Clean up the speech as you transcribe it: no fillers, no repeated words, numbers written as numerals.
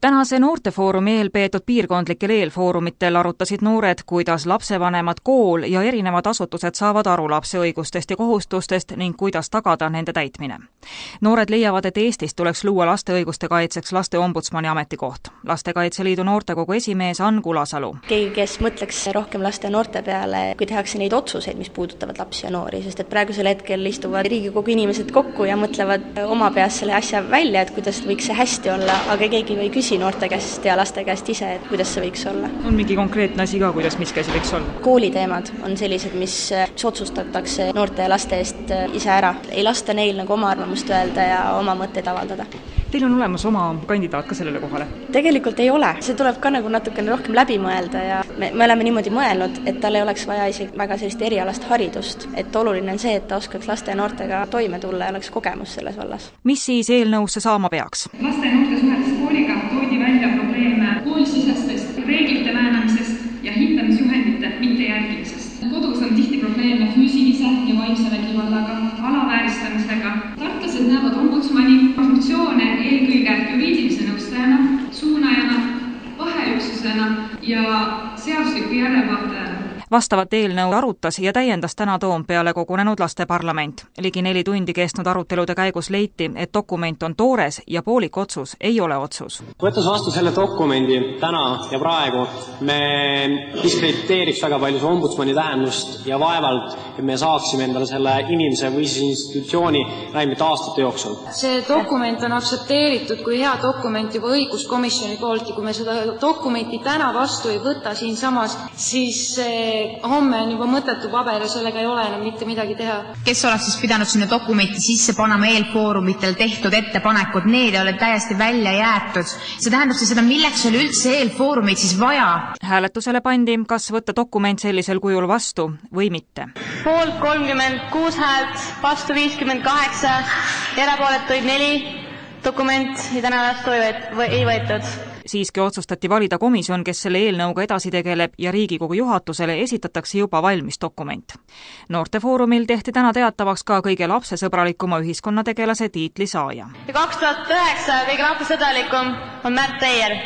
Tänase Noortefoorumi eelpeetud piirkondlikel eelfoorumitel arutasid noored, kuidas lapsevanemad, kool ja erinevad asutused saavad aru lapse õigustest ja kohustustest ning kuidas tagada nende täitmine. Noored leiavad, et Eestis tuleks luua laste õiguste kaitseks laste ombudsmani ametikoht. Lastekaitse Liidu noortekogu esimees Ann Kulasalu. Keegi, kes mõtleks rohkem laste ja noorte peale, kui tehakse neid otsuseid, mis puudutavad lapsi ja noori, sest et praegusel hetkel istuvad Riigikogu inimesed kokku ja mõtlevad oma peas selle asja välja, et kuidas võiks see hästi olla, aga keegi või küsi noorte käest ja laste käest ise, et kuidas see võiks olla. On mingi konkreetne asi ka, kuidas miski asi võiks olla? Kooliteemad on sellised, mis otsustatakse noorte ja laste eest ise ära. Ei lasta neil nagu oma arvamust öelda ja oma mõtteid avaldada. Teil on olemas oma kandidaat ka sellele kohale? Tegelikult ei ole. See tuleb ka nagu natukene rohkem läbi mõelda ja me oleme niimoodi mõelnud, et tal ei oleks vaja isegi väga sellist erialast haridust. Et oluline on see, et ta oskaks laste ja noortega toime tulla ja oleks kogemus selles vallas. Mis siis eelnõusse saama peaks? Laste ja noorte suhetes kooliga toodi välja probleeme koolisisestest reeglite väänamisest ja hindamisjuhendite mittejärgimisest. Kodus on tihti probleeme füüsilise ja vaimse vägivallaga, alavääristamisega. Tartlased näevad ombudsmani funktsioone eelkõige juriidilise nõustajana, suunajana, vaheüksusena ja seadusliku järelevaatajana. Vastavat eelnõu arutas ja täiendas täna Toompeale kogunenud lasteparlament. Ligi 4 tundi kestnud arutelude käigus leiti, et dokument on toores ja poolik otsus ei ole otsus. Võttes vastu selle dokumendi täna ja praegu, me diskrediteeriks väga palju see ombudsmani tähendust ja vaevalt, et me saaksime endale selle inimese või siis institutsiooni räägimit aastate jooksul. See dokument on aktsepteeritud kui hea dokument juba õiguskomisjoni poolt ja kui me seda dokumenti täna vastu ei võta siinsamas, siis homme on juba mõttetu paber ja sellega ei ole enam mitte midagi teha. Kes oleks siis pidanud sinna dokumenti sisse panema eelfoorumitel tehtud ettepanekud, need ei ole täiesti välja jäetud. See tähendab seda, milleks oli üldse eelfoorumit siis vaja. Hääletusele pandi, kas võtta dokument sellisel kujul vastu või mitte. Poolt 36 häält, vastu 58, erapooletuid 4, dokument ja täna vastu ei võetud. Siiski otsustati valida komisjon, kes selle eelnõuga edasi tegeleb ja Riigikogu juhatusele esitatakse juba valmis dokument. Noortefoorumil tehti täna teatavaks ka kõige lapsesõbralikuma ühiskonnategelase tiitli saaja. 2009 kõige lapsesõbralikum on Märt Teier.